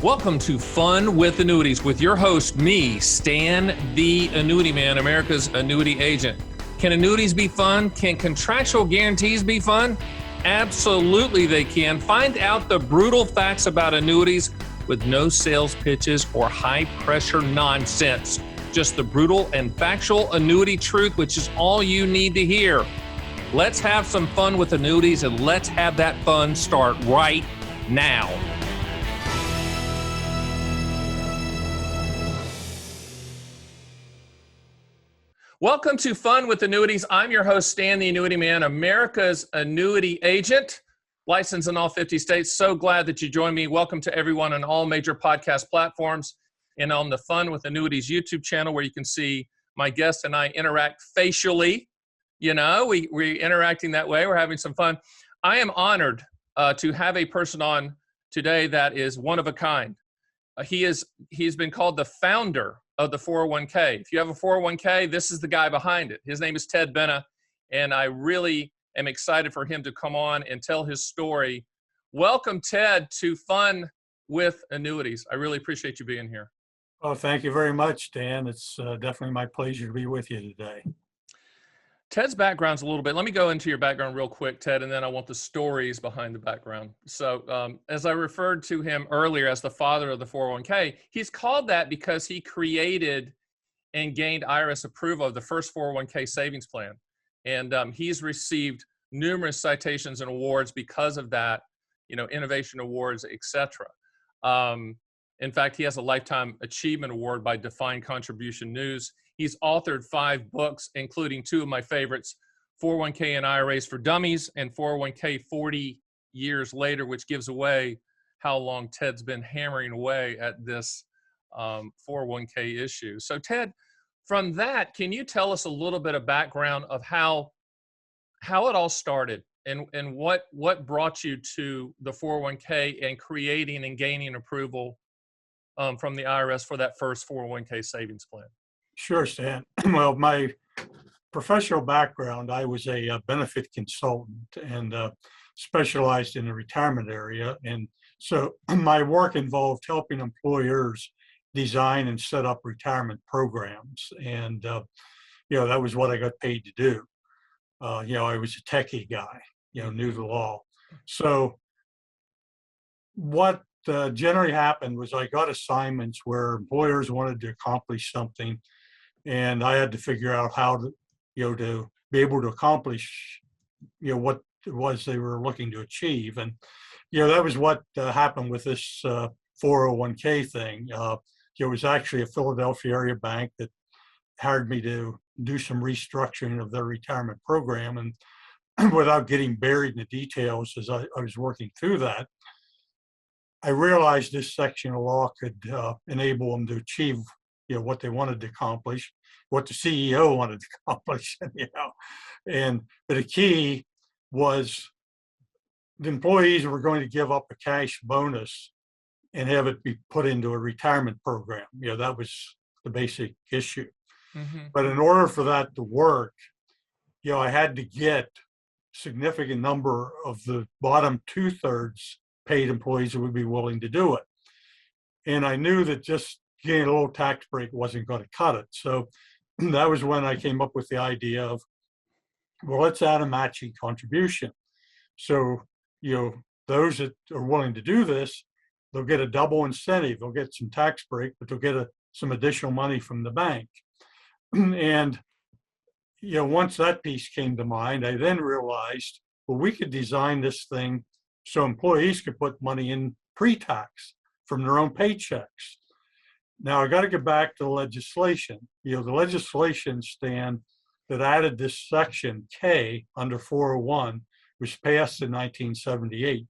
Welcome to Fun with Annuities with your host, me, Stan the Annuity Man, America's annuity agent. Can annuities be fun? Can contractual guarantees be fun? Absolutely they can. Find out the brutal facts about annuities with no sales pitches or high-pressure nonsense. Just the brutal and factual annuity truth, which is all you need to hear. Let's have some fun with annuities, and let's have that fun start right now. Welcome to Fun with Annuities. I'm your host, Stan the Annuity Man, America's annuity agent, licensed in all 50 states. So glad that you joined me. Welcome to everyone on all major podcast platforms and on the Fun with Annuities YouTube channel, where you can see my guest and I interact facially. You know, we're interacting that way. We're having some fun. I am honored to have a person on today that is one of a kind. He's been called the founder of the 401k. If you have a 401k, this is the guy behind it. His name is Ted Benna, and I really am excited for him to come on and tell his story. Welcome, Ted, to Fun with Annuities. I really appreciate you being here. Oh, thank you very much, Dan. It's definitely my pleasure to be with you today. Ted's background's a little bit. Let me go into your background real quick, Ted, and then I want the stories behind the background. So as I referred to him earlier as the father of the 401k, he's called that because he created and gained IRS approval of the first 401k savings plan. And he's received numerous citations and awards because of that, you know, innovation awards, etc. In fact, he has a Lifetime Achievement Award by Defined Contribution News. He's authored 5 books, including 2 of my favorites, 401k and IRAs for Dummies and 401k 40 Years Later, which gives away how long Ted's been hammering away at this 401k issue. So Ted, from that, can you tell us a little bit of background of how it all started and what brought you to the 401k and creating and gaining approval from the IRS for that first 401k savings plan? Sure, Stan. Well, my professional background, I was a benefit consultant and specialized in the retirement area. And so my work involved helping employers design and set up retirement programs. And, that was what I got paid to do. I was a techie guy, knew the law. So what generally happened was I got assignments where employers wanted to accomplish something, and I had to figure out how to be able to accomplish what it was they were looking to achieve. And that was what happened with this 401k thing. It was actually a Philadelphia area bank that hired me to do some restructuring of their retirement program. And without getting buried in the details as I was working through that, I realized this section of law could enable them to achieve what they wanted to accomplish, what the CEO wanted to accomplish, but the key was the employees were going to give up a cash bonus and have it be put into a retirement program. That was the basic issue. Mm-hmm. But in order for that to work, I had to get significant number of the bottom 2/3 paid employees who would be willing to do it. And I knew that just getting a little tax break wasn't going to cut it. So that was when I came up with the idea of, well, let's add a matching contribution. So, those that are willing to do this, they'll get a double incentive. They'll get some tax break, but they'll get some additional money from the bank. And, once that piece came to mind, I then realized, well, we could design this thing so employees could put money in pre-tax from their own paychecks. Now, I got to get back to the legislation. The legislation, Stan, that added this section K under 401 was passed in 1978.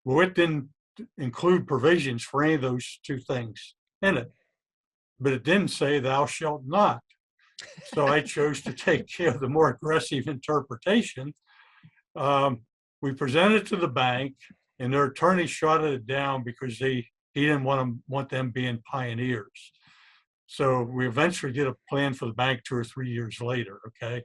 Well, it didn't include provisions for any of those 2 things in it, but it didn't say thou shalt not. So I chose to take the more aggressive interpretation. We presented it to the bank, and their attorney shot it down because he didn't want them being pioneers. So we eventually did a plan for the bank 2 or 3 years later. Okay,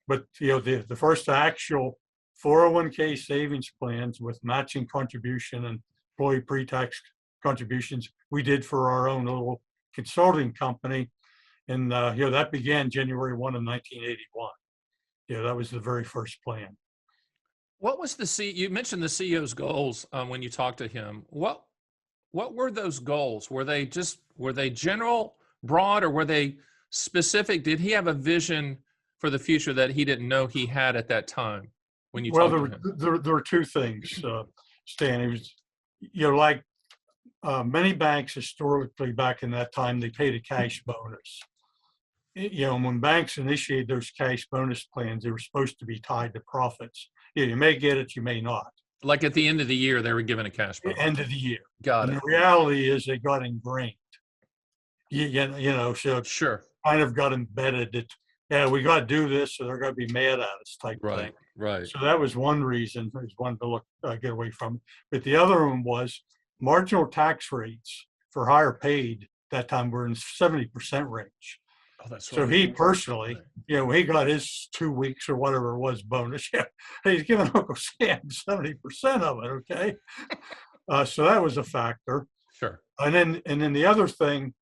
but the first actual 401k savings plans with matching contribution and employee pre-tax contributions we did for our own little consulting company. And, that began January 1 of 1981. That was the very first plan. What was you mentioned the CEO's goals when you talked to him. What were those goals? Were they general, broad, or were they specific? Did he have a vision for the future that he didn't know he had at that time when you Well, talked to him? there were two things, Stan. It was, like many banks historically back in that time, they paid a cash bonus. When banks initiated those cash bonus plans, they were supposed to be tied to profits. You may get it, you may not. Like at the end of the year, they were given a cash bonus. End of the year. Got and it. The reality is they got ingrained. So Sure. kind of got embedded that, yeah, we got to do this, so they're going to be mad at us type thing. Right. So that was one reason, is one to get away from. But the other one was marginal tax rates for higher paid that time were in 70% range. Oh, that's so right. He personally, he got his 2 weeks or whatever it was bonus. Yeah, he's giving Uncle Sam 70% of it. Okay, so that was a factor. Sure. And then the other thing,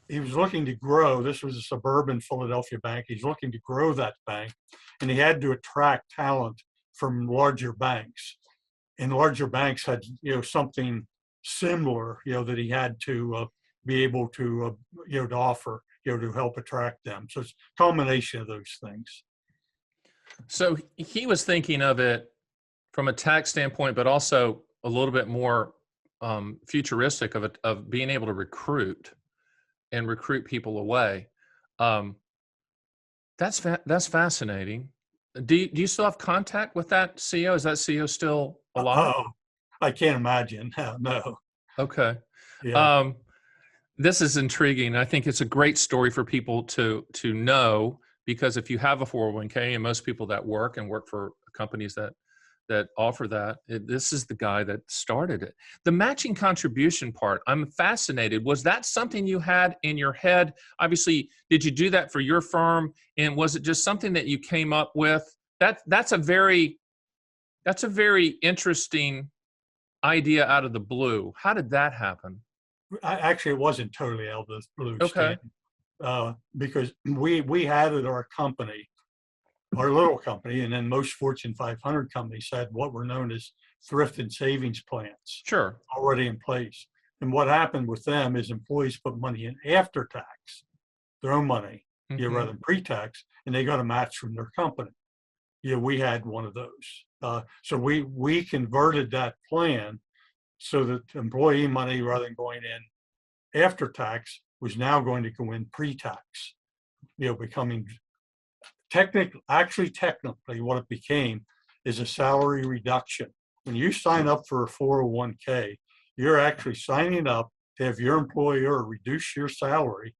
he was looking to grow. This was a suburban Philadelphia bank. He's looking to grow that bank, and he had to attract talent from larger banks. And larger banks had, something similar, that he had to be able to, to offer, to help attract them. So it's a combination of those things. So he was thinking of it from a tax standpoint, but also a little bit more futuristic of being able to recruit people away. That's fascinating. Do you still have contact with that CEO? Is that CEO still alive? Oh, I can't imagine. No. Okay. Yeah. This is intriguing. I think it's a great story for people to know, because if you have a 401k, and most people that work for companies that offer that, this is the guy that started it. The matching contribution part, I'm fascinated. Was that something you had in your head? Obviously, did you do that for your firm? And was it just something that you came up with? That's a very interesting idea out of the blue. How did that happen? Actually, it wasn't totally out of the blue, Okay. Stan, because we had at our company, our little company, and then most Fortune 500 companies had what were known as thrift and savings plans. Sure. Already in place. And what happened with them is employees put money in after tax, their own money, rather than pre-tax, and they got a match from their company. We had one of those. So we converted that plan so that employee money, rather than going in after tax, was now going to go in pre-tax, becoming technically what it became is a salary reduction. When you sign up for a 401k, you're actually signing up to have your employer reduce your salary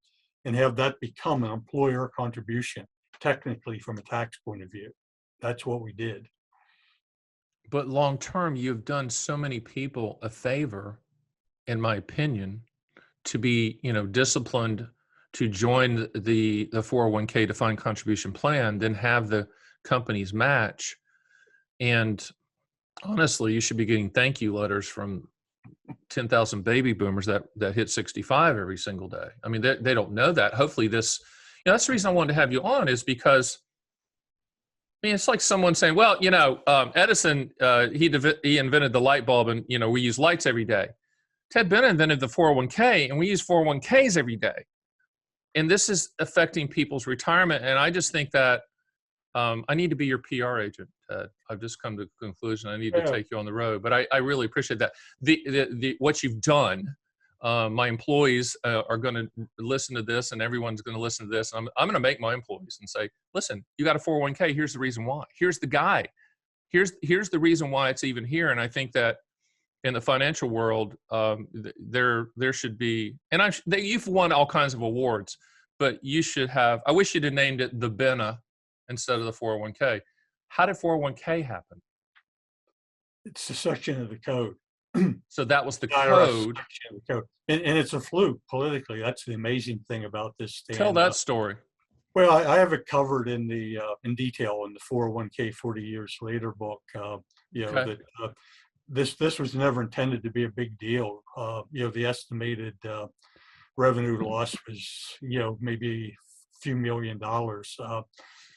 and have that become an employer contribution, technically from a tax point of view. That's what we did. But long term, you've done so many people a favor, in my opinion, to be, disciplined to join the 401k defined contribution plan, then have the companies match. And honestly, you should be getting thank you letters from 10,000 baby boomers that hit 65 every single day. I mean, they don't know that. Hopefully this, that's the reason I wanted to have you on, is because it's like someone saying, well, Edison, he invented the light bulb, and, we use lights every day. Ted Benna invented the 401k, and we use 401ks every day. And this is affecting people's retirement. And I just think that I need to be your PR agent, Ted. I've just come to the conclusion I need to take you on the road. But I really appreciate that. What you've done, my employees are going to listen to this, and everyone's going to listen to this. I'm going to make my employees and say, listen, you got a 401k. Here's the reason why. Here's the guy. Here's the reason why it's even here. And I think that in the financial world, there should be, and you've won all kinds of awards, but you should have, I wish you'd have named it the Benna instead of the 401k. How did 401k happen? It's a section of the code. So that was the code. And it's a fluke politically. That's the amazing thing about this. Stand. Tell that story. Well, I have it covered in the in detail in the 401k 40 Years Later book. Okay. this was never intended to be a big deal. The estimated revenue loss was, maybe a few $1 million. So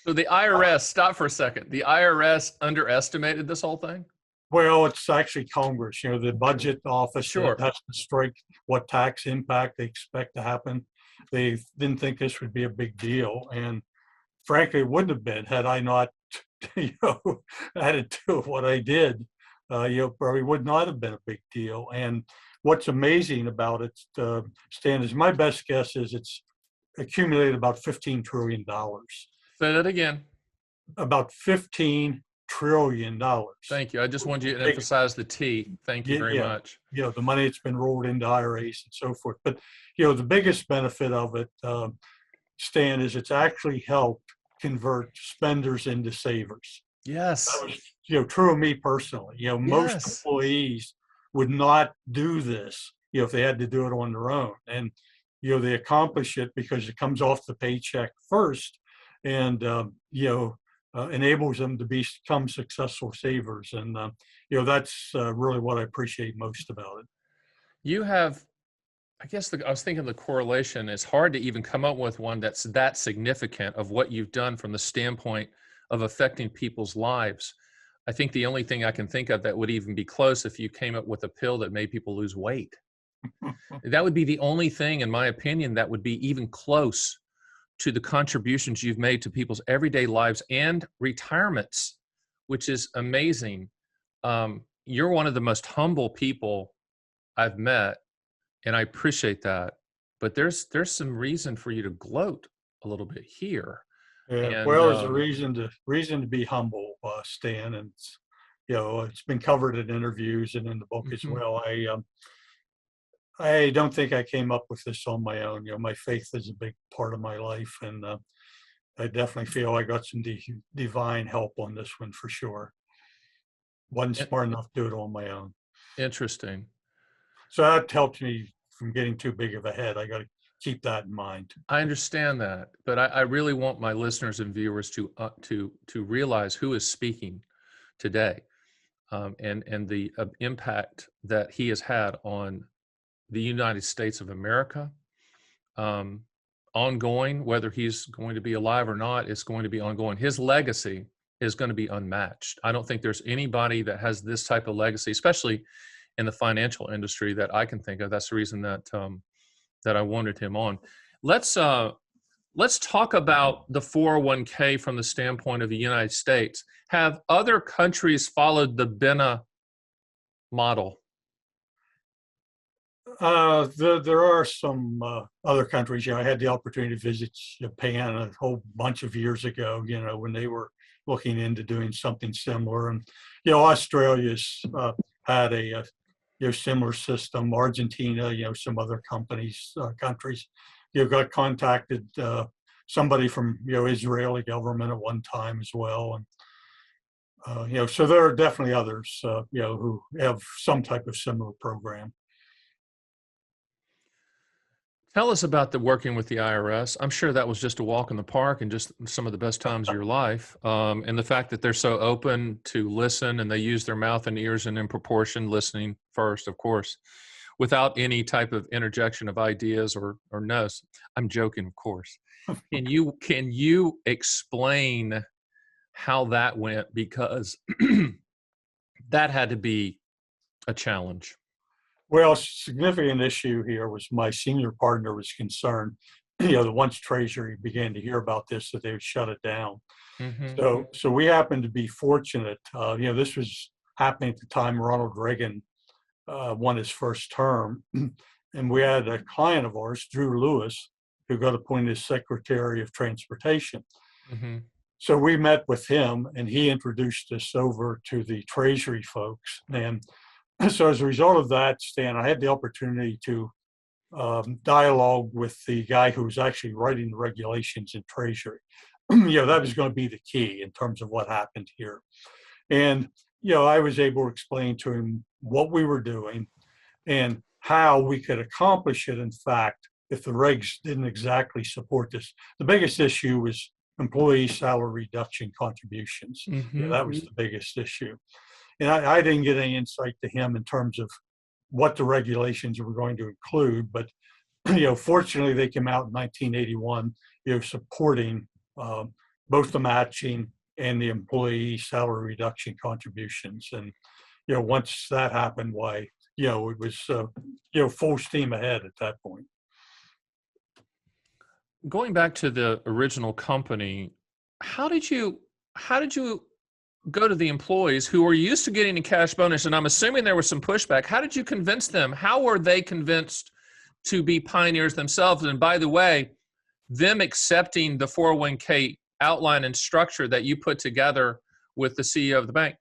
the IRS, stop for a second. The IRS underestimated this whole thing? Well, it's actually Congress, the budget office that Sure. has to strike what tax impact they expect to happen. They didn't think this would be a big deal. And frankly, it wouldn't have been had I not, added to what I did. Probably would not have been a big deal. And what's amazing about it, Stan, is my best guess is it's accumulated about $15 trillion. Say that again. About $15 trillion. Thank you. I just wanted you to emphasize the T. Thank you very much. The money that's been rolled into IRAs and so forth. But, the biggest benefit of it, Stan, is it's actually helped convert spenders into savers. Yes. That was, true of me personally. Most employees would not do this, if they had to do it on their own. And, they accomplish it because it comes off the paycheck first and, enables them to become successful savers. And, that's really what I appreciate most about it. You have, I guess I was thinking the correlation is hard to even come up with one that's that significant of what you've done from the standpoint of affecting people's lives. I think the only thing I can think of that would even be close if you came up with a pill that made people lose weight. That would be the only thing, in my opinion, that would be even close to the contributions you've made to people's everyday lives and retirements, which is amazing. You're one of the most humble people I've met, and I appreciate that. But there's some reason for you to gloat a little bit here. Yeah, well, there's a reason to be humble, Stan, and it's been covered in interviews and in the book as well. I don't think I came up with this on my own. My faith is a big part of my life, and I definitely feel I got some divine help on this one for sure. Wasn't smart enough to do it on my own. Interesting. So that helped me from getting too big of a head. I got to keep that in mind. I understand that, but I really want my listeners and viewers to realize who is speaking today, and the impact that he has had on the United States of America, ongoing, whether he's going to be alive or not, it's going to be ongoing. His legacy is going to be unmatched. I don't think there's anybody that has this type of legacy, especially in the financial industry, that I can think of. That's the reason that that I wanted him on. Let's talk about the 401k from the standpoint of the United States. Have other countries followed the Benna model? There are some other countries. I had the opportunity to visit Japan a whole bunch of years ago, when they were looking into doing something similar. And, Australia's had a similar system. Argentina, some other countries, got contacted, somebody from, Israeli government at one time as well. And, so there are definitely others, who have some type of similar program. Tell us about the working with the IRS. I'm sure that was just a walk in the park and just some of the best times of your life. And the fact that they're so open to listen and they use their mouth and ears and in proportion, listening first, of course, without any type of interjection of ideas or no's. I'm joking, of course. Can you explain how that went? Because that had to be a challenge. Well, a significant issue here was my senior partner was concerned, that once Treasury began to hear about this, that they would shut it down. So we happened to be fortunate. This was happening at the time Ronald Reagan won his first term. And we had a client of ours, Drew Lewis, who got appointed as Secretary of Transportation. So we met with him and he introduced us over to the Treasury folks. And so as a result of that, Stan, I had the opportunity to dialogue with the guy who was actually writing the regulations in Treasury. That was going to be the key in terms of what happened here. And, I was able to explain to him what we were doing and how we could accomplish it. In fact, if the regs didn't exactly support this, the biggest issue was employee salary reduction contributions. That was the biggest issue. and I didn't get any insight to him in terms of what the regulations were going to include, but fortunately they came out in 1981, supporting both the matching and the employee salary reduction contributions. And once that happened, why, it was full steam ahead at that point. Going back to the original company, how did you go to the employees who were used to getting a cash bonus? And I'm assuming there was some pushback. How did you convince them? How were they convinced to be pioneers themselves? And by the way, them accepting the 401k outline and structure that you put together with the CEO of the bank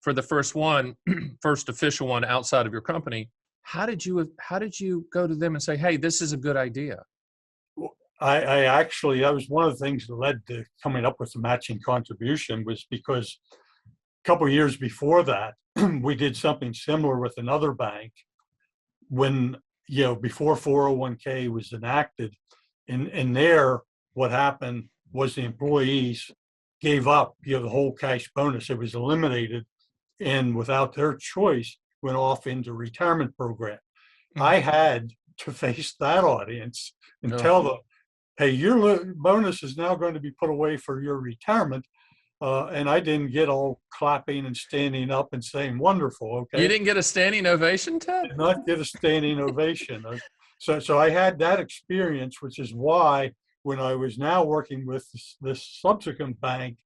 for the first official one outside of your company, how did you go to them and say, hey, this is a good idea? I actually, that was one of the things that led to coming up with the matching contribution, was because a couple of years before that, we did something similar with another bank when, before 401k was enacted. And there, what happened was the employees gave up, the whole cash bonus. It was eliminated, and without their choice, went off into retirement program. I had to face that audience and tell them, hey, your bonus is now going to be put away for your retirement. And I didn't get all clapping and standing up and saying, wonderful, okay? You didn't get a standing ovation, Ted? Did not get a standing ovation. So I had that experience, which is why when I was now working with this subsequent bank,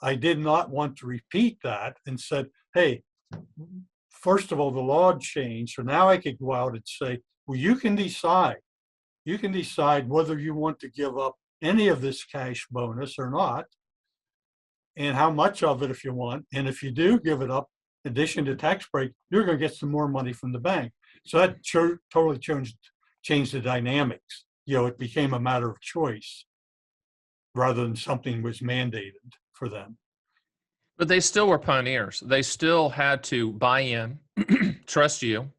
I did not want to repeat that, and said, hey, first of all, the law changed. So now I could go out and say, well, you can decide whether you want to give up any of this cash bonus or not, and how much of it if you want. And if you do give it up, in addition to tax break, you're going to get some more money from the bank. So that totally changed the dynamics. It became a matter of choice rather than something was mandated for them. But they still were pioneers. They still had to buy in, trust you,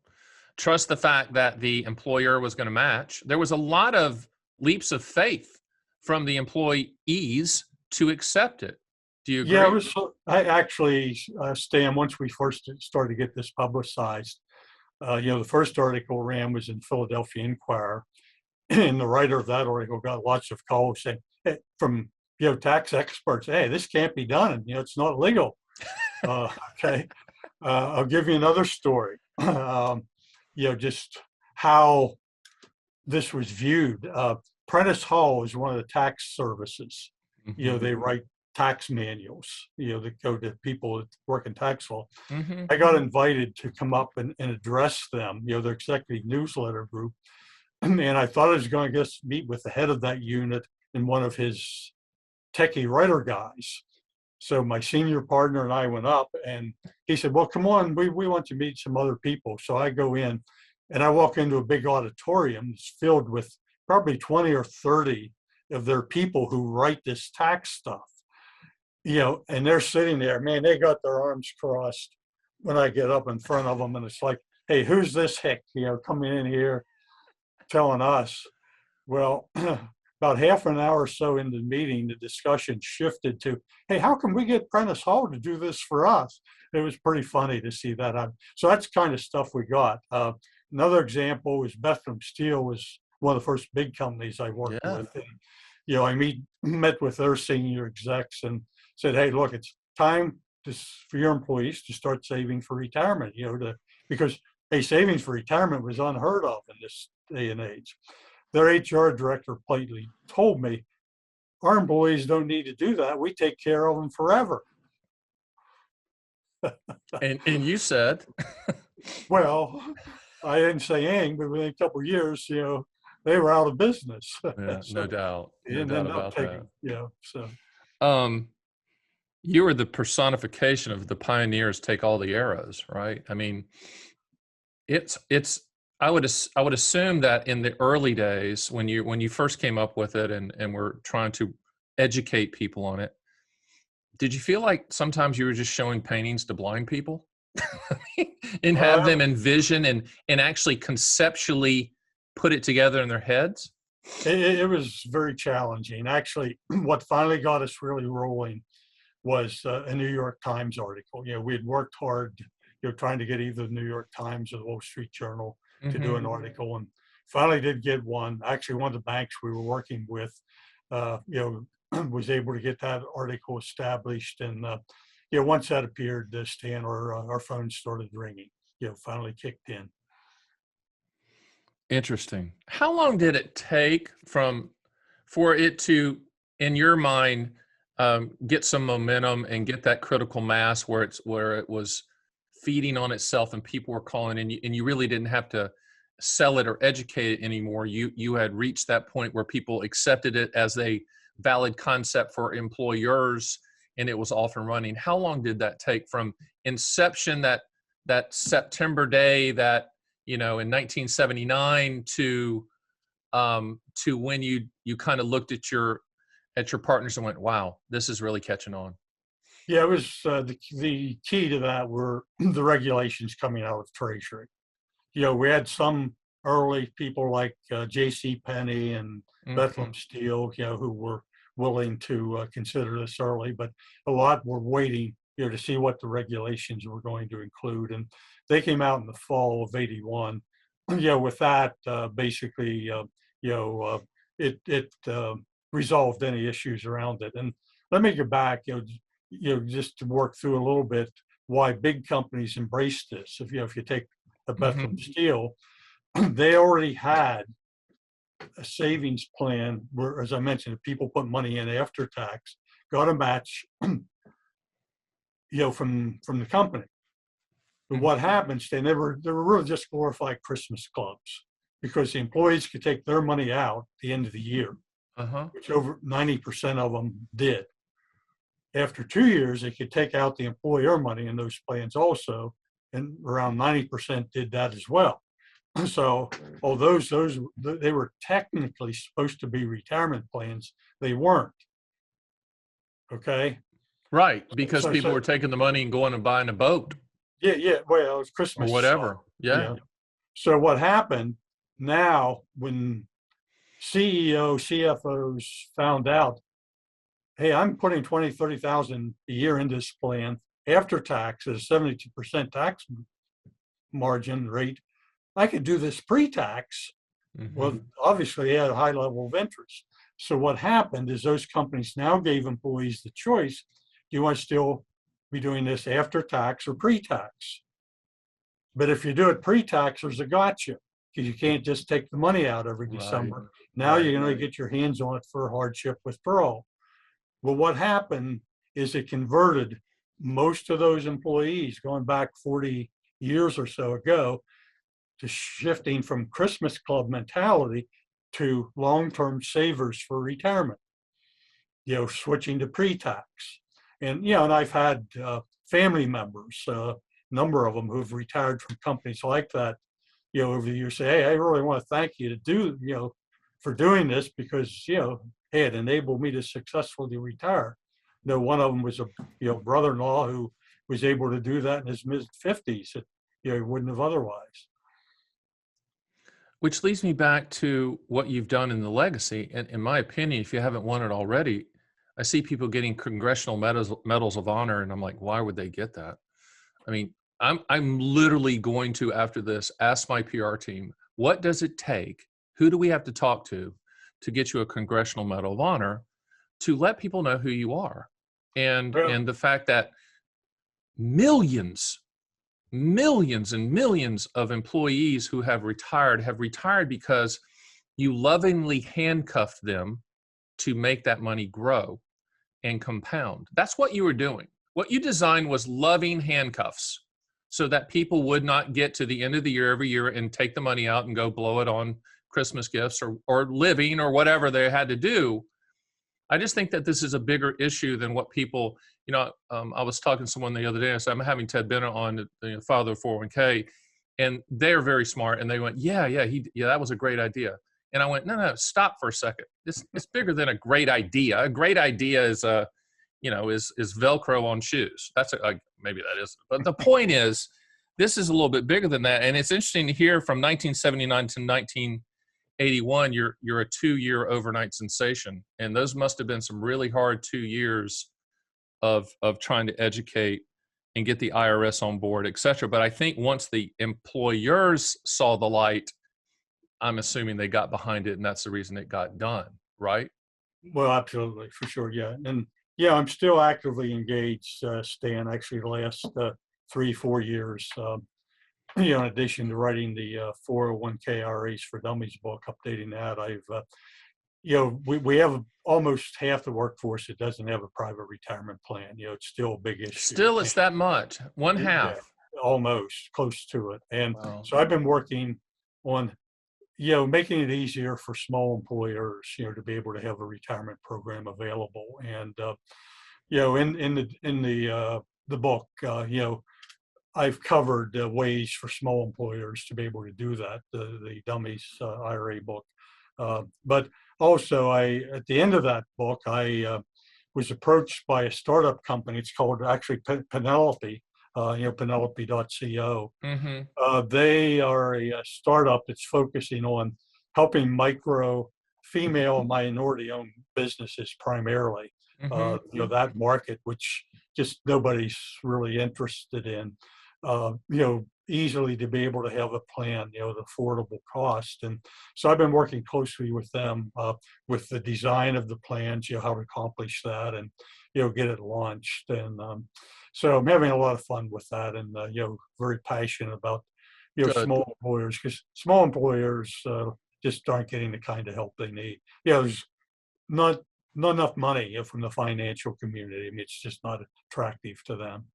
trust the fact that the employer was going to match. There was a lot of leaps of faith from the employees to accept it. Do you agree? Yeah, I actually, Stan, once we first started to get this publicized, the first article ran was in Philadelphia Inquirer, and the writer of that article got lots of calls saying, from tax experts, hey, this can't be done. It's not legal. Okay. I'll give you another story. Just how this was viewed. Prentice Hall is one of the tax services. Mm-hmm. They write tax manuals, that go to people that work in tax law. Mm-hmm. I got invited to come up and address them, their executive newsletter group. And I thought I was going to meet with the head of that unit and one of his techie writer guys. So my senior partner and I went up, and he said, well, come on, we want to meet some other people. So I go in, and I walk into a big auditorium that's filled with probably 20 or 30 of their people who write this tax stuff, and they're sitting there, man, they got their arms crossed when I get up in front of them. And it's like, hey, who's this hick, coming in here telling us? Well, about half an hour or so into the meeting, the discussion shifted to, hey, how can we get Prentice Hall to do this for us? It was pretty funny to see that happen. So that's kind of stuff we got. Another example was Bethlehem Steel was one of the first big companies I worked with. And, I met with their senior execs and said, hey, look, it's time for your employees to start saving for retirement, because savings for retirement was unheard of in this day and age. Their HR director politely told me, our employees don't need to do that. We take care of them forever. And you said? Well, I didn't say anything, but within a couple of years, they were out of business. Yeah, So no doubt. No doubt about that. So. You were the personification of the pioneers take all the arrows, right? I mean, I would assume that in the early days when you first came up with it and were trying to educate people on it, did you feel like sometimes you were just showing paintings to blind people and have them envision and actually conceptually put it together in their heads? It was very challenging. Actually, what finally got us really rolling was a New York Times article. We had worked hard, trying to get either the New York Times or the Wall Street Journal to do an article, and finally did get one. Actually, one of the banks we were working with, was able to get that article established. And once that appeared, Stan, our phone started ringing. Finally kicked in. Interesting. How long did it take for it to, in your mind, get some momentum and get that critical mass where it was feeding on itself and people were calling, and you really didn't have to sell it or educate it anymore. You had reached that point where people accepted it as a valid concept for employers, and it was off and running. How long did that take from inception, that September day, that in 1979, to when you kind of looked at your partners and went, wow, this is really catching on? Yeah, it was the key to that were the regulations coming out of Treasury. We had some early people like J.C. Penney and Bethlehem Steel, who were willing to consider this early, but a lot were waiting, to see what the regulations were going to include. And they came out in the fall of '81. With that, basically, it resolved any issues around it. And let me get back, just to work through a little bit why big companies embraced this. If you take the Bethlehem Steel, they already had a savings plan where, as I mentioned, if people put money in after tax, got a match, from the company. But what happens, they were really just glorified Christmas clubs, because the employees could take their money out at the end of the year, which over 90% of them did. After 2 years, they could take out the employer money in those plans also, and around 90% did that as well. So, although they were technically supposed to be retirement plans, they weren't. Okay. Right, because people were taking the money and going and buying a boat. Yeah. Well, it was Christmas or whatever. Yeah. So what happened now, when CEOs, CFOs found out, hey, I'm putting 20, 30,000 a year into this plan after tax at a 72% tax margin rate, I could do this pre-tax. Well, obviously they had a high level of interest. So what happened is those companies now gave employees the choice: do you want to still be doing this after tax or pre-tax? But if you do it pre-tax, there's a gotcha, because you can't just take the money out every December. Now you're going to get your hands on it for hardship withdrawal. Well, what happened is it converted most of those employees, going back 40 years or so ago, to shifting from Christmas club mentality to long-term savers for retirement, switching to pre-tax. And, and I've had family members, a number of them who've retired from companies like that, over the years, say, hey, I really want to thank you for doing this, because, hey, it enabled me to successfully retire. One of them was a brother-in-law who was able to do that in his mid-50s. He wouldn't have otherwise. Which leads me back to what you've done in the legacy. And in my opinion, if you haven't won it already, I see people getting congressional medals of honor, and I'm like, why would they get that? I mean, I'm literally going to, after this, ask my PR team, what does it take? Who do we have to talk to get you a congressional medal of honor, to let people know who you are? And the fact that millions and millions of employees who have retired because you lovingly handcuffed them to make that money grow and compound. That's what you were doing. What you designed was loving handcuffs, so that people would not get to the end of the year every year and take the money out and go blow it on Christmas gifts or living or whatever they had to do. I just think that this is a bigger issue than what people, I was talking to someone the other day. I said, I'm having Ted Benna on, the father of 401k, and they're very smart. And they went, yeah, that was a great idea. And I went, no, stop for a second. It's bigger than a great idea. A great idea is is Velcro on shoes. That's maybe that is. But the point is, this is a little bit bigger than that. And it's interesting to hear from 1979 to 1981, you're a 2-year overnight sensation. And those must have been some really hard 2 years of trying to educate and get the IRS on board, et cetera. But I think once the employers saw the light, I'm assuming they got behind it, and that's the reason it got done, right? Well, absolutely, for sure, yeah. And yeah, I'm still actively engaged, Stan, actually the last 3, 4 years. In addition to writing the 401k RAs for Dummies book, updating that, we have almost half the workforce that doesn't have a private retirement plan. It's still a big issue. Still, it's that much, one Yeah, half. almost close to it. And Wow. so I've been working on, making it easier for small employers, to be able to have a retirement program available. And, in the book, I've covered ways for small employers to be able to do that, the Dummies IRA book. But also, at the end of that book, I was approached by a startup company. It's called actually Penelope, Penelope.co. Mm-hmm. They are a startup that's focusing on helping micro, female, and minority-owned businesses primarily. Mm-hmm. That market, which just nobody's really interested in. Easily to be able to have a plan, at affordable cost. And so I've been working closely with them with the design of the plans, how to accomplish that and, get it launched. And so I'm having a lot of fun with that and, very passionate about, Good. small employers, because small employers just aren't getting the kind of help they need. There's not enough money from the financial community. I mean, it's just not attractive to them.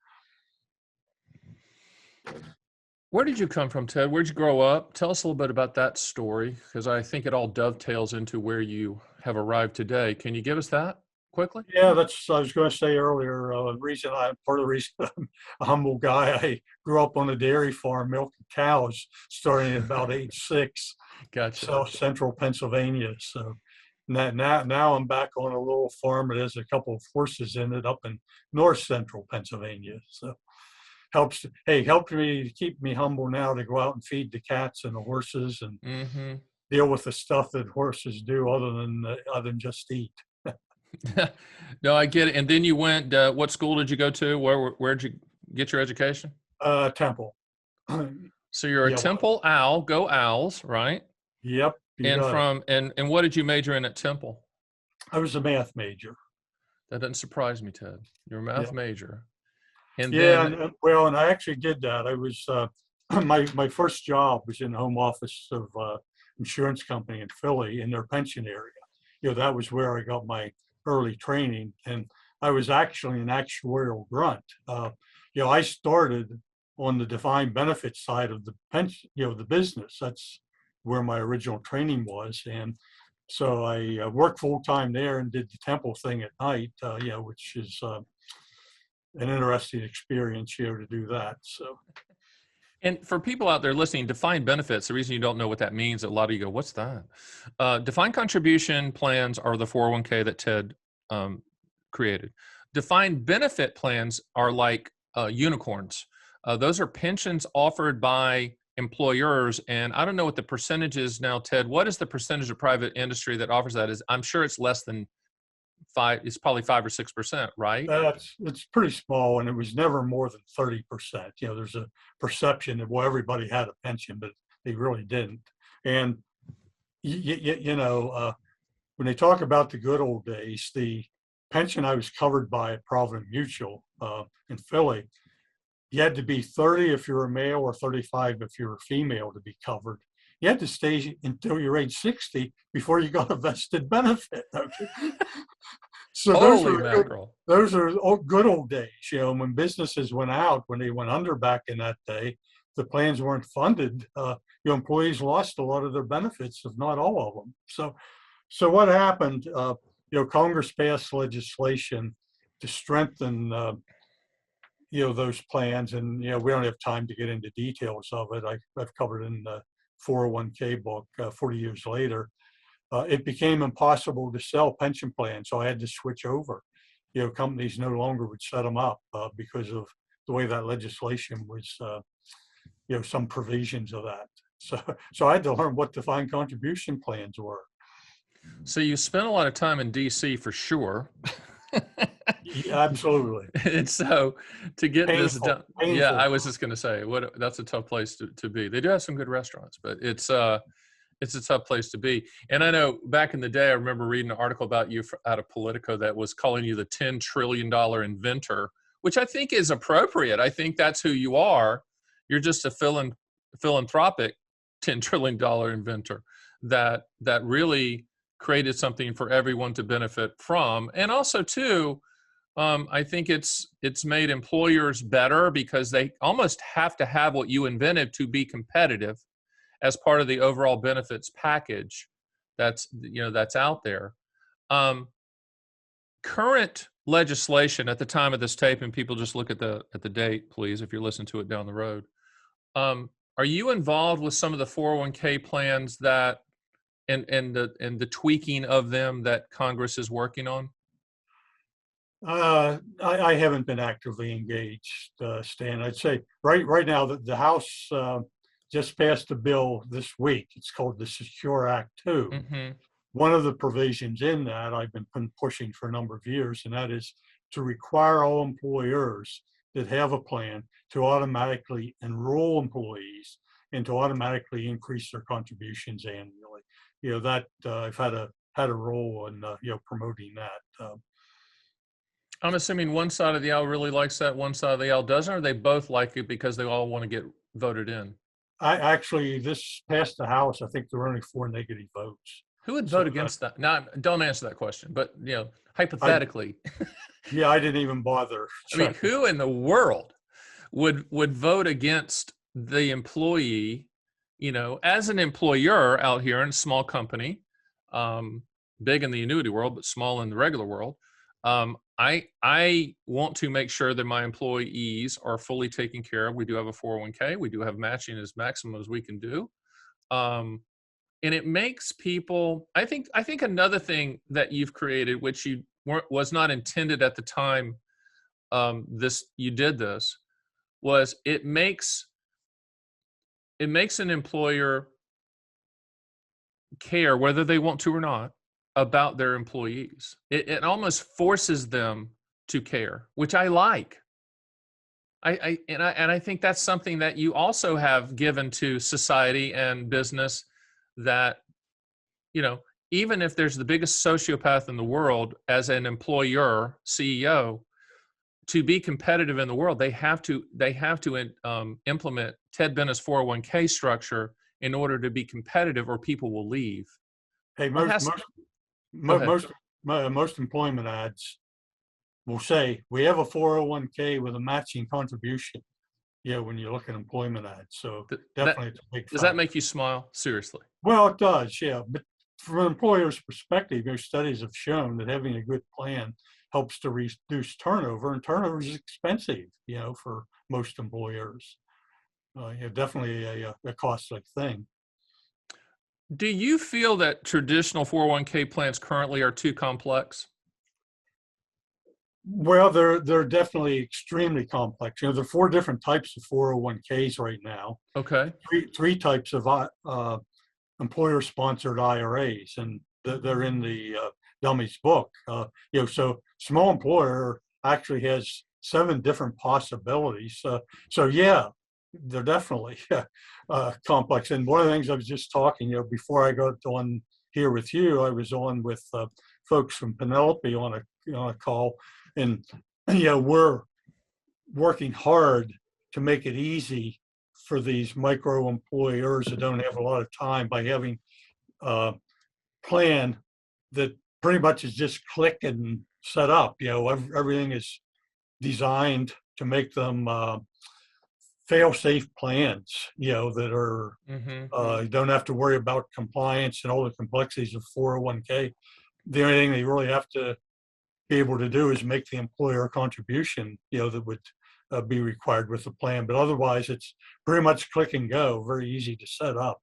Where did you come from, Ted? Where'd you grow up? Tell us a little bit about that story, because I think it all dovetails into where you have arrived today. Can you give us that quickly? Yeah, I was going to say earlier, part of the reason I'm a humble guy, I grew up on a dairy farm milking cows starting at about age 6, Gotcha. South Central Pennsylvania. So now I'm back on a little farm that has a couple of horses in it up in North Central Pennsylvania. So helped me to keep me humble now to go out and feed the cats and the horses and Mm-hmm. deal with the stuff that horses do other than just eat. No, I get it. And then you went, what school did you go to? Where'd you get your education? Temple. So you're a Yeah. Temple owl, go Owls, right? Yep. And what did you major in at Temple? I was a math major. That doesn't surprise me, Ted. You're a math Yeah. major. And Yeah. then, And I actually did that. I was, my first job was in the home office of insurance company in Philly in their pension area. That was where I got my early training. And I was actually an actuarial grunt. I started on the defined benefit side of the pension, the business. That's where my original training was. And so I worked full time there and did the Temple thing at night, which is an interesting experience, to do that. So. and for people out there listening, defined benefits, the reason you don't know what that means, a lot of you go, what's that? Defined contribution plans are the 401k that Ted created. Defined benefit plans are like unicorns. Those are pensions offered by employers. And I don't know what the percentage is now, Ted. What is the percentage of private industry that offers that? I'm sure it's less than 5. It's probably 5 or 6%, right? It's pretty small, and it was never more than 30%. There's a perception that everybody had a pension, but they really didn't. And when they talk about the good old days, the pension I was covered by at Provident Mutual in Philly, you had to be 30 if you're a male or 35 if you're a female to be covered. You had to stay until you're age 60 before you got a vested benefit. So those are good old days. When businesses went out, when they went under back in that day, the plans weren't funded. Employees lost a lot of their benefits, if not all of them. So what happened? Congress passed legislation to strengthen those plans, and we don't have time to get into details of it. I've covered in the 401k book 40 years later. It became impossible to sell pension plans, so I had to switch over. Companies no longer would set them up because of the way that legislation was. Some provisions of that. So I had to learn what defined contribution plans were. So you spent a lot of time in DC for sure. Yeah, absolutely. And so to get this Painful, done, yeah, I painful. was just going to say, that's a tough place to be. They do have some good restaurants, but it's a tough place to be. And I know back in the day, I remember reading an article about you out of Politico that was calling you the $10 trillion inventor, which I think is appropriate. I think that's who you are. You're just a philanthropic $10 trillion inventor that really created something for everyone to benefit from. And also too, I think it's made employers better because they almost have to have what you invented to be competitive as part of the overall benefits package that's out there. Um, Current legislation at the time of this tape, and people just look at the date, please, if you're listening to it down the road. Are you involved with some of the 401k plans that and the tweaking of them that Congress is working on? I haven't been actively engaged, Stan. I'd say right now the House just passed a bill this week. It's called the Secure Act 2. Mm-hmm. One of the provisions in that I've been pushing for a number of years, and that is to require all employers that have a plan to automatically enroll employees and to automatically increase their contributions annually. That I've had a role in promoting that. I'm assuming one side of the aisle really likes that, one side of the aisle doesn't, or they both like it because they all want to get voted in? I actually, this passed the House. I think there were only 4 negative votes. Who would So vote against that? Now, don't answer that question, but I, hypothetically, yeah, I didn't even bother I mean, checking. who in the world would vote against the employee, as an employer out here in a small company, um, big in the annuity world, but small in the regular world? I want to make sure that my employees are fully taken care of. We do have a 401k. We do have matching as maximum as we can do. Um, and it makes people, I think another thing that you've created, which you weren't was not intended at the time this you did this, was it makes an employer care whether they want to or not about their employees. It almost forces them to care, which I like. I think that's something that you also have given to society and business, that you know even if there's the biggest sociopath in the world as an employer CEO, to be competitive in the world, they have to implement Ted Bennett's 401k structure in order to be competitive, or people will leave. Hey, That most has most Go mo- ahead. most most employment ads will say we have a 401k with a matching contribution. Yeah, when you look at employment ads, so Th- that definitely it's a big does that factor. make you smile? Seriously. Well, it does, yeah. But from an employer's perspective, studies have shown that having a good plan helps to reduce turnover, and turnover is expensive, for most employers. Definitely a costly thing. Do you feel that traditional 401k plans currently are too complex? Well, they're definitely extremely complex. There are 4 different types of 401ks right now. Okay. Three types of employer-sponsored IRAs, and they're in the Dummy's book. So small employer actually has 7 different possibilities. So yeah, they're definitely complex. And one of the things I was just talking, before I got on here with you, I was on with folks from Penelope on a call, and we're working hard to make it easy for these micro employers that don't have a lot of time by having a plan that pretty much is just click and set up. Everything is designed to make them fail-safe plans, that are Mm-hmm. you don't have to worry about compliance and all the complexities of 401k. The only thing they really have to be able to do is make the employer contribution, that would be required with the plan. But otherwise, it's pretty much click and go, very easy to set up.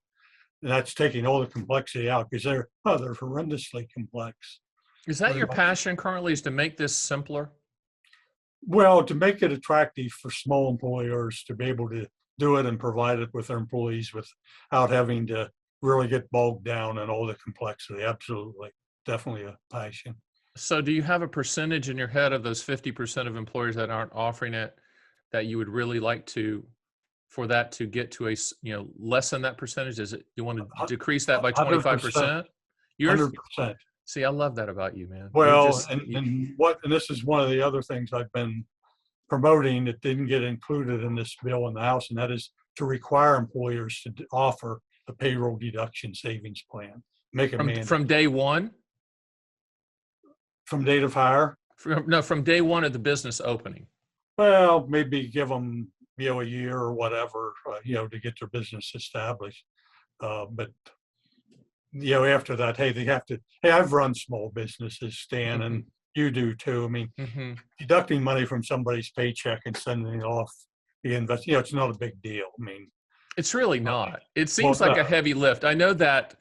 And that's taking all the complexity out, because they're horrendously complex. Is that Very your much. passion currently, is to make this simpler? Well, to make it attractive for small employers to be able to do it and provide it with their employees without having to really get bogged down in all the complexity. Absolutely. Definitely a passion. So do you have a percentage in your head of those 50% of employers that aren't offering it that you would really like to, for that to get to less than that percentage? Is it, you want to decrease that by 100%, 25%? Yours, 100%. see, I love that about you, man. You're Well, just, and this is one of the other things I've been promoting that didn't get included in this bill in the House, and that is to require employers to offer the payroll deduction savings plan, make it mandatory from day one, from date of hire. from day one of the business opening. Well, maybe give them, a year or whatever, to get their business established. But after that, hey, they have to. Hey, I've run small businesses, Stan, and you do too. I mean, deducting money from somebody's paycheck and sending it off the invest, it's not a big deal. I mean, It's really not. It well, seems like a no, heavy lift. I know that,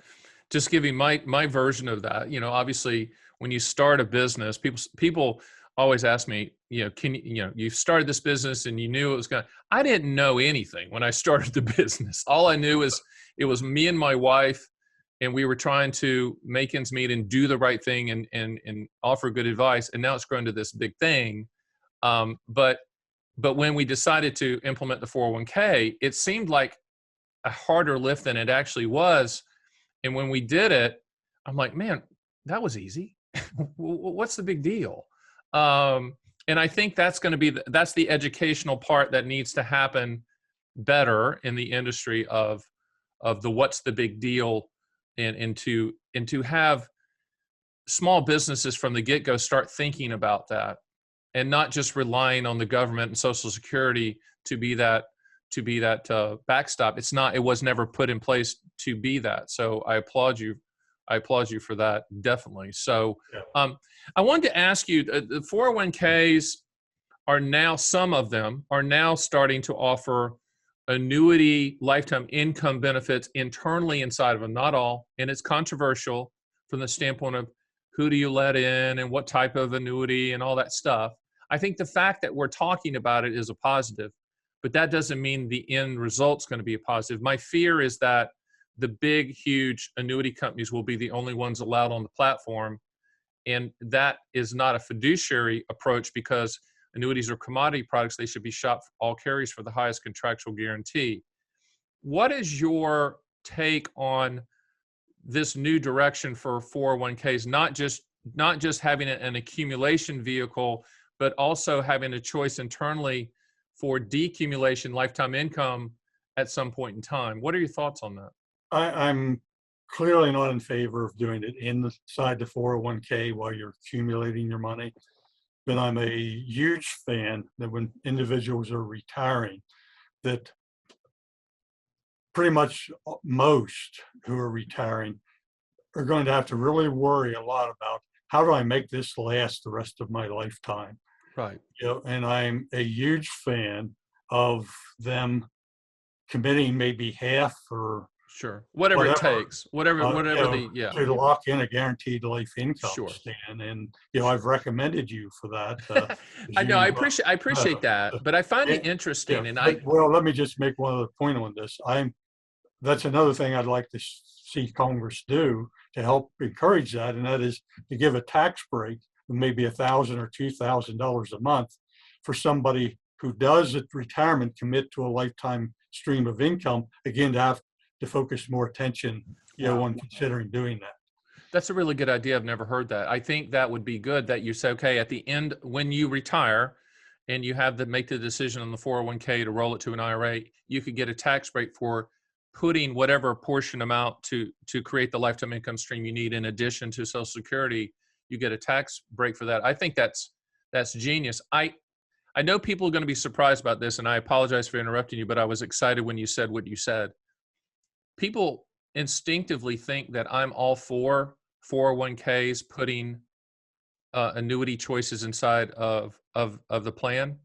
just giving my version of that, obviously when you start a business, people always ask me, you started this business and you knew it was going to, I didn't know anything when I started the business. All I knew is it was me and my wife, and we were trying to make ends meet and do the right thing and offer good advice. And now it's grown to this big thing. But when we decided to implement the 401k, it seemed like a harder lift than it actually was. And when we did it, I'm like, man, that was easy. What's the big deal? And I think that's going to be that's the educational part that needs to happen better in the industry of the what's the big deal, and to have small businesses from the get-go start thinking about that, and not just relying on the government and Social Security to be that backstop. It was never put in place to be that. So I applaud you for that, definitely. So I wanted to ask you, the 401ks are now, some of them are now starting to offer annuity lifetime income benefits internally inside of them, not all. And it's controversial from the standpoint of who do you let in and what type of annuity and all that stuff. I think the fact that we're talking about it is a positive, but that doesn't mean the end result's going to be a positive. My fear is that the big, huge annuity companies will be the only ones allowed on the platform. And that is not a fiduciary approach, because annuities are commodity products. They should be shopped for all carriers for the highest contractual guarantee. What is your take on this new direction for 401ks? Not just having an accumulation vehicle, but also having a choice internally for decumulation lifetime income at some point in time. What are your thoughts on that? I'm clearly not in favor of doing it inside the 401k while you're accumulating your money. But I'm a huge fan that when individuals are retiring, that pretty much most who are retiring are going to have to really worry a lot about, how do I make this last the rest of my lifetime? Right. And I'm a huge fan of them committing maybe half or Sure. Whatever it whatever, takes. Whatever yeah. to lock in a guaranteed life income, Sure. Stan. And I've recommended you for that. I know. I Uh, appreciate that, but I find it yeah, interesting, and well, let me just make one other point on this. That's another thing I'd like to see Congress do to help encourage that, and that is to give a tax break of maybe $1,000 or $2,000 a month for somebody who does at retirement commit to a lifetime stream of income. Again, to have to focus more attention, when considering doing that. that's a really good idea. I've never heard that. I think that would be good, that you say, okay, at the end, when you retire and you have to make the decision on the 401k to roll it to an IRA, you could get a tax break for putting whatever portion amount to create the lifetime income stream you need in addition to Social Security. You get a tax break for that. I think that's genius. I know people are going to be surprised about this, and I apologize for interrupting you, but I was excited when you said what you said. People instinctively think that I'm all for 401ks putting annuity choices inside of the plan,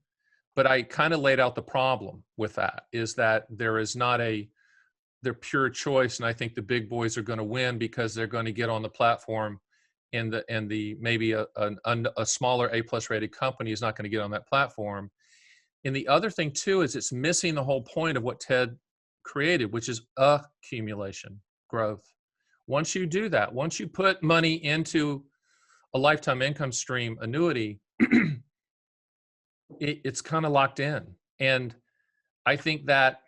but I kind of laid out the problem with that, is that there is not their pure choice, and I think the big boys are going to win because they're going to get on the platform, and the maybe a smaller A+ rated company is not going to get on that platform. And the other thing too is it's missing the whole point of what Ted created, which is accumulation growth. Once you do that, once you put money into a lifetime income stream annuity, it's kind of locked in. And I think that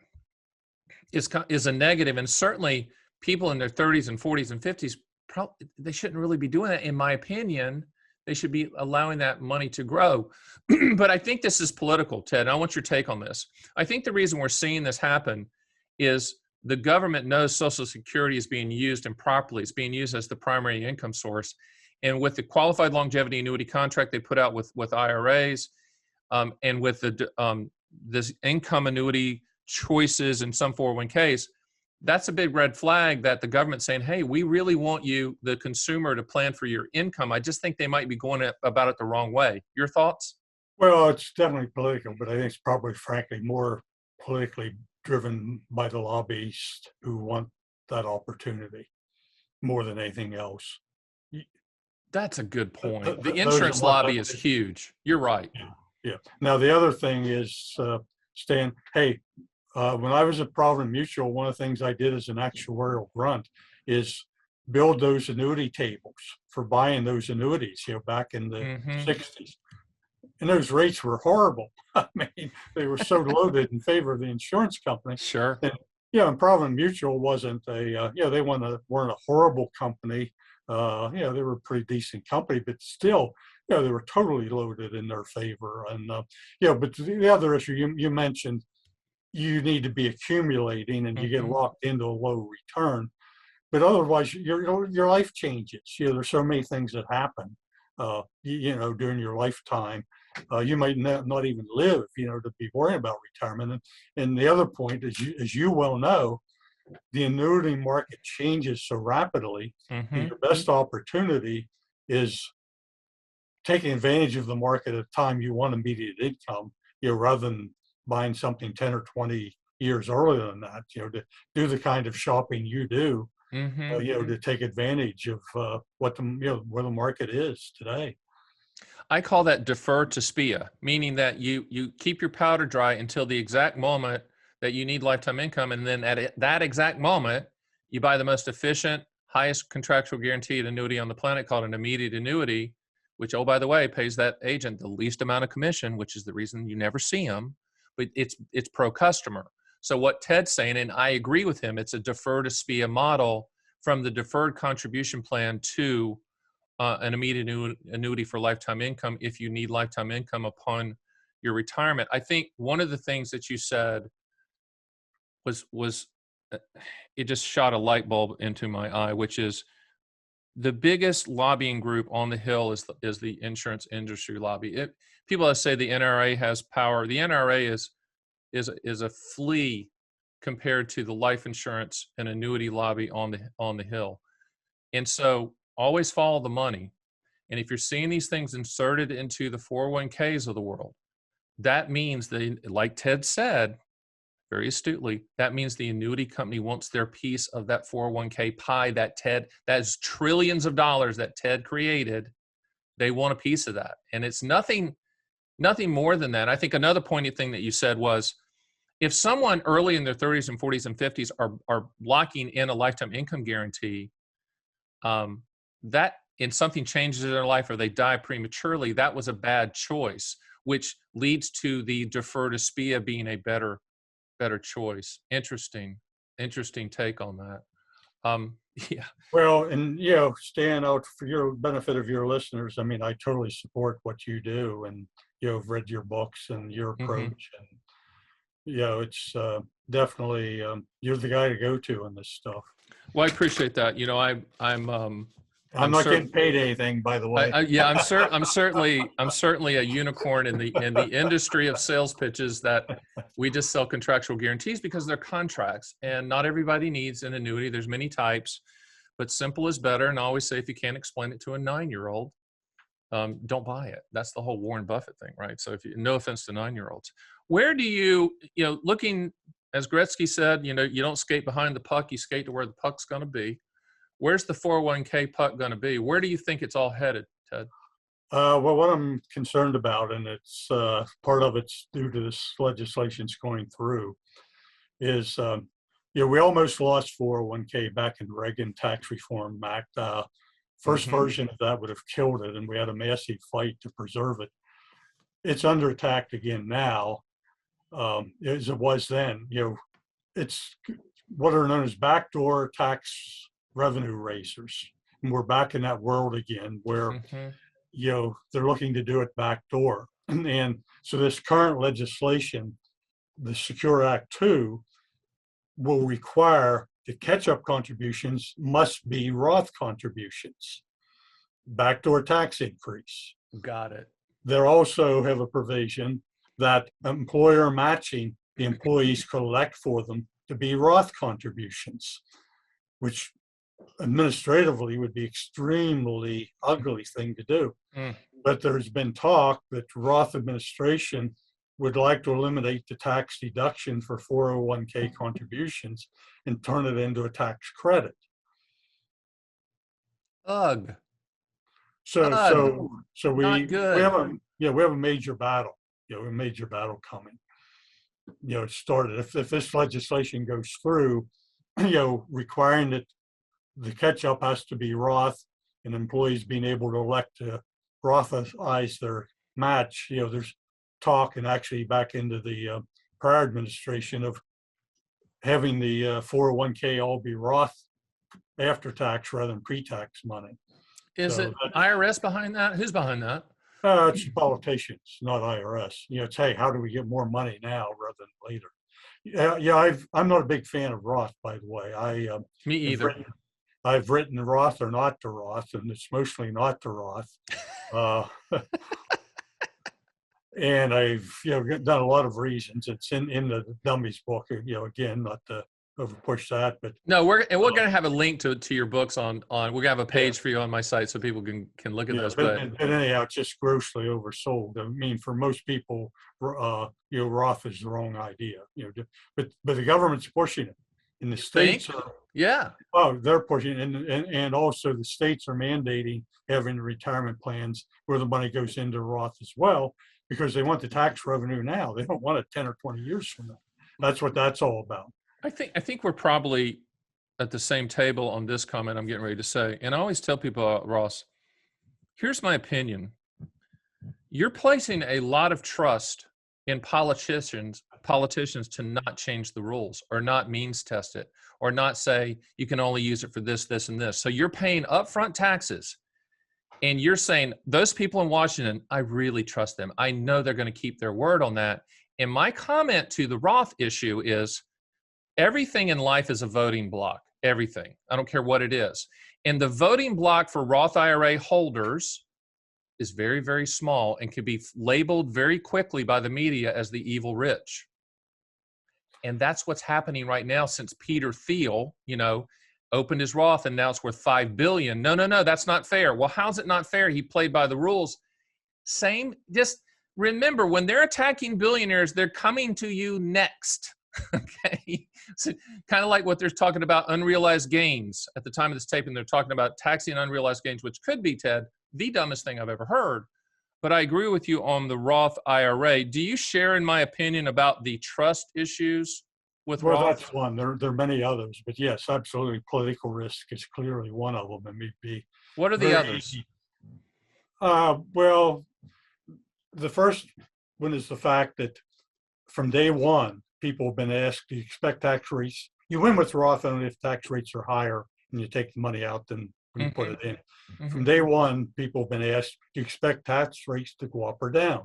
is a negative. And certainly people in their 30s and 40s and 50s, they shouldn't really be doing that. In my opinion, they should be allowing that money to grow. But I think this is political, Ted. And I want your take on this. I think the reason we're seeing this happen is the government knows Social Security is being used improperly. It's being used as the primary income source. And with the qualified longevity annuity contract they put out with IRAs, and with this income annuity choices in some 401ks, that's a big red flag that the government's saying, hey, we really want you, the consumer, to plan for your income. I just think they might be going about it the wrong way. Your thoughts? Well, it's definitely political, but I think it's probably, frankly, more politically driven by the lobbyists who want that opportunity more than anything else. That's a good point. The Those insurance are what lobby is huge. You're right. Yeah. Now, the other thing is, Stan, hey, when I was at Provident Mutual, one of the things I did as an actuarial grunt is build those annuity tables for buying those annuities, back in the 60s. And those rates were horrible. I mean, they were so loaded in favor of the insurance company. Sure. And, and Provident Mutual wasn't they weren't a horrible company. They were a pretty decent company, but still, they were totally loaded in their favor. And, but the other issue you mentioned, you need to be accumulating and you get locked into a low return. But otherwise, your life changes. There's so many things that happen, during your lifetime. You might not even live, to be worrying about retirement. And the other point, as you well know, the annuity market changes so rapidly. And your best opportunity is taking advantage of the market at a time you want immediate income, rather than buying something 10 or 20 years earlier than that, to do the kind of shopping you do, to take advantage of where the market is today. I call that defer to SPIA, meaning that you keep your powder dry until the exact moment that you need lifetime income. And then at that exact moment, you buy the most efficient, highest contractual guaranteed annuity on the planet called an immediate annuity, which, oh, by the way, pays that agent the least amount of commission, which is the reason you never see them, but it's pro customer. So what Ted's saying, and I agree with him, it's a defer to SPIA model from the deferred contribution plan to an immediate annuity for lifetime income if you need lifetime income upon your retirement. I think one of the things that you said was it just shot a light bulb into my eye, which is the biggest lobbying group on the Hill is the insurance industry lobby. People say the NRA has power. The NRA is a flea compared to the life insurance and annuity lobby on the Hill. And so always follow the money. And if you're seeing these things inserted into the 401ks of the world, that means like Ted said very astutely, that means the annuity company wants their piece of that 401k pie that's trillions of dollars that Ted created. They want a piece of that. And it's nothing more than that. I think another poignant thing that you said was, if someone early in their 30s and 40s and 50s are locking in a lifetime income guarantee, that and something changes in their life or they die prematurely, that was a bad choice, which leads to the defer to SPIA being a better choice. Interesting take on that. Yeah. Well, and Stan, out for your benefit of your listeners, I mean, I totally support what you do, and I've read your books and your approach, and it's definitely you're the guy to go to in this stuff. Well, I appreciate that. I'm not getting paid anything, by the way. I'm certainly a unicorn in the industry of sales pitches, that we just sell contractual guarantees because they're contracts, and not everybody needs an annuity. There's many types, but simple is better. And I always say, if you can't explain it to a 9-year-old, don't buy it. That's the whole Warren Buffett thing, right? So no offense to 9-year-olds, where do you looking, as Gretzky said, you don't skate behind the puck, you skate to where the puck's going to be. Where's the 401k puck going to be? Where do you think it's all headed, Ted? Well, what I'm concerned about, and it's part of it's due to this legislation's going through, is we almost lost 401k back in Reagan Tax Reform Act. First version of that would have killed it, and we had a massive fight to preserve it. It's under attack again now, as it was then. It's what are known as backdoor tax revenue raisers. And we're back in that world again where, they're looking to do it backdoor. And so this current legislation, the Secure Act 2, will require the catch-up contributions must be Roth contributions. Backdoor tax increase. Got it. They also have a provision that employer matching the employees collect for them to be Roth contributions, which administratively would be extremely ugly thing to do. But there's been talk that Roth administration would like to eliminate the tax deduction for 401k contributions and turn it into a tax credit. Ugh. So we have a major battle, a major battle coming. It started. If this legislation goes through, requiring that the catch-up has to be Roth and employees being able to elect to Rothize their match, there's talk, and actually back into the prior administration, of having the 401k all be Roth after tax rather than pre-tax money. Is it IRS behind that? Who's behind that? It's politicians, not IRS. It's, hey, how do we get more money now rather than later? I'm not a big fan of Roth, by the way. Me either. I've written Roth or not to Roth, and it's mostly not to Roth. And I've done a lot of reasons. It's in the Dummies book. Again, not to overpush that, but no, we're going to have a link to your books on. We're going to have a page for you on my site so people can look at those. But anyhow, it's just grossly oversold. I mean, for most people, Roth is the wrong idea. But the government's pushing it, and the states are. Yeah. Oh, they're pushing it, and also the states are mandating having retirement plans where the money goes into Roth as well, because they want the tax revenue now. They don't want it 10 or 20 years from now. That's what that's all about. I think we're probably at the same table on this comment I'm getting ready to say. And I always tell people, Ross, here's my opinion. You're placing a lot of trust in politicians to not change the rules or not means test it or not say you can only use it for this, this, and this. So you're paying upfront taxes and you're saying those people in Washington, I really trust them. I know they're going to keep their word on that. And my comment to the Roth issue is, everything in life is a voting block, everything. I don't care what it is. And the voting block for Roth IRA holders is very, very small and can be labeled very quickly by the media as the evil rich. And that's what's happening right now since Peter Thiel, opened his Roth and now it's worth $5 billion. No, that's not fair. Well, how's it not fair? He played by the rules. Just remember, when they're attacking billionaires, they're coming to you next. Okay, so kind of like what they're talking about unrealized gains at the time of this taping. They're talking about taxing unrealized gains, which could be, Ted, the dumbest thing I've ever heard. But I agree with you on the Roth IRA. Do you share in my opinion about the trust issues with Roth? Well, that's one. There are many others, but yes, absolutely. Political risk is clearly one of them. And maybe. What are the others? Well, the first one is the fact that from day one, people have been asked, do you expect tax rates? You win with Roth only if tax rates are higher and you take the money out than when you put it in. From day one, people have been asked, do you expect tax rates to go up or down?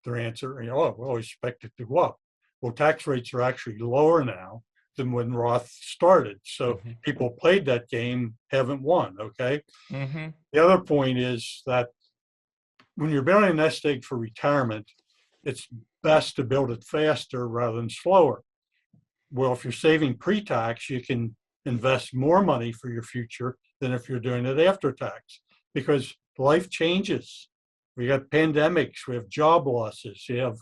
Their answer, we always expect it to go up. Well, tax rates are actually lower now than when Roth started. So people played that game, haven't won, okay? The other point is that when you're building a nest egg for retirement, it's best to build it faster rather than slower. Well, if you're saving pre-tax, you can invest more money for your future than if you're doing it after tax, because life changes. We got pandemics, we have job losses, you have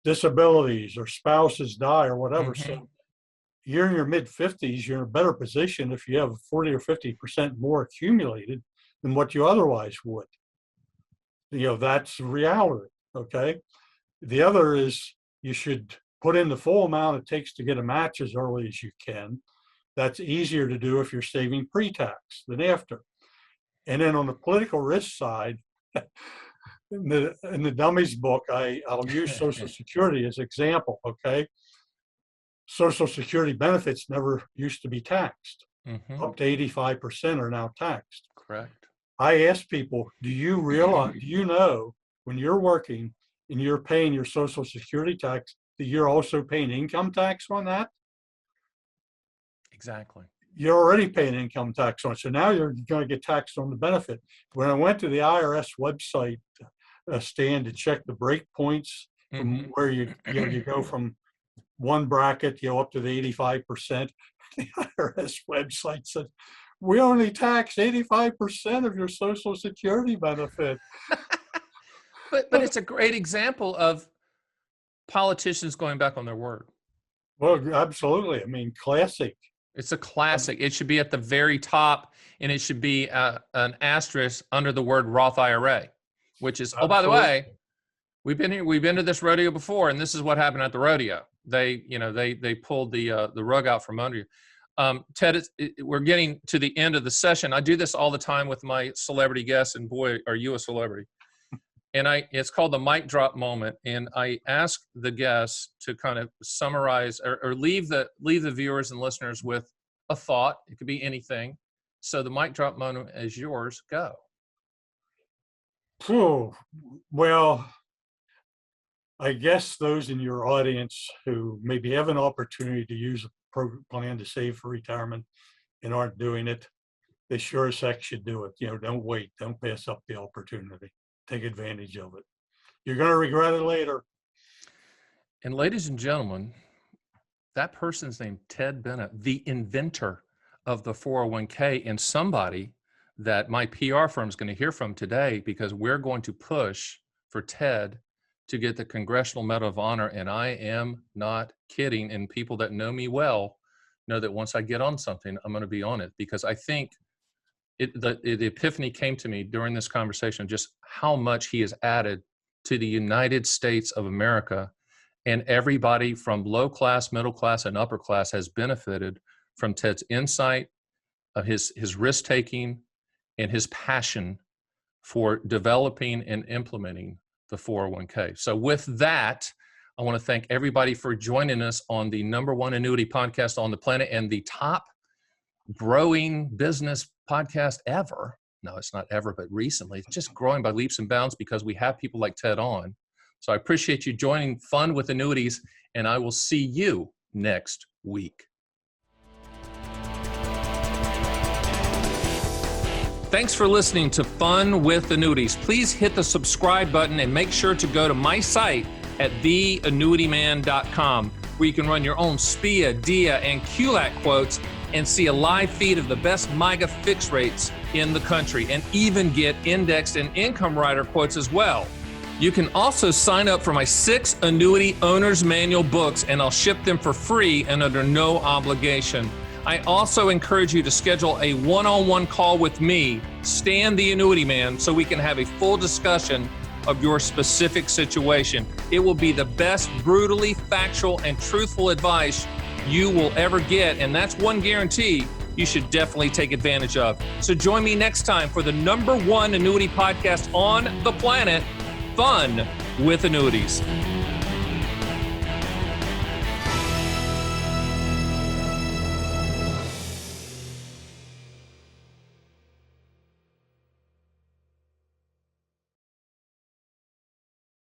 disabilities or spouses die or whatever. So you're in your mid-50s, you're in a better position if you have 40 or 50% more accumulated than what you otherwise would. That's reality, okay? The other is you should put in the full amount it takes to get a match as early as you can. That's easier to do if you're saving pre-tax than after. And then on the political risk side, in the dummies book, I'll use Social Security as example, okay? Social Security benefits never used to be taxed. Up to 85% are now taxed. Correct. I ask people, do you realize, do you know when you're working and you're paying your Social Security tax, that you're also paying income tax on that? Exactly. You're already paying income tax on it. So now you're going to get taxed on the benefit. When I went to the IRS website, Stan, to check the break points from where you go from one bracket, up to the 85%, the IRS website said, we only tax 85% of your Social Security benefit. But it's a great example of politicians going back on their word. Well, absolutely. I mean, classic. It's a classic. It should be at the very top, and it should be an asterisk under the word Roth IRA, which is, oh, by the way, we've been here, we've been to this rodeo before, and this is what happened at the rodeo. They pulled the rug out from under you. Ted, we're getting to the end of the session. I do this all the time with my celebrity guests, and boy, are you a celebrity. And it's called the mic drop moment. And I ask the guests to kind of summarize or leave the viewers and listeners with a thought. It could be anything. So the mic drop moment is yours. Go. Oh, well, I guess those in your audience who maybe have an opportunity to use a plan to save for retirement and aren't doing it, they sure as heck should do it. Don't wait. Don't pass up the opportunity. Take advantage of it. You're going to regret it later. And ladies and gentlemen, that person's named Ted Bennett, the inventor of the 401k, and somebody that my PR firm is going to hear from today, because we're going to push for Ted to get the Congressional Medal of Honor. And I am not kidding. And people that know me well know that once I get on something, I'm going to be on it, because I think the epiphany came to me during this conversation, just how much he has added to the United States of America. And everybody from low class, middle class, and upper class has benefited from Ted's insight, his risk-taking, and his passion for developing and implementing the 401k. So with that, I want to thank everybody for joining us on the #1 annuity podcast on the planet and the top growing business podcast ever. No, it's not ever, but recently. It's just growing by leaps and bounds because we have people like Ted on. So I appreciate you joining Fun with Annuities, and I will see you next week. Thanks for listening to Fun with Annuities. Please hit the subscribe button and make sure to go to my site at theannuityman.com, where you can run your own SPIA, DIA, and QLAC quotes and see a live feed of the best MIGA fixed rates in the country, and even get indexed and income rider quotes as well. You can also sign up for my 6 annuity owner's manual books, and I'll ship them for free and under no obligation. I also encourage you to schedule a one-on-one call with me, Stan the Annuity Man, so we can have a full discussion of your specific situation. It will be the best brutally factual and truthful advice you will ever get, and that's one guarantee you should definitely take advantage of. So join me next time for the #1 annuity podcast on the planet, Fun with Annuities.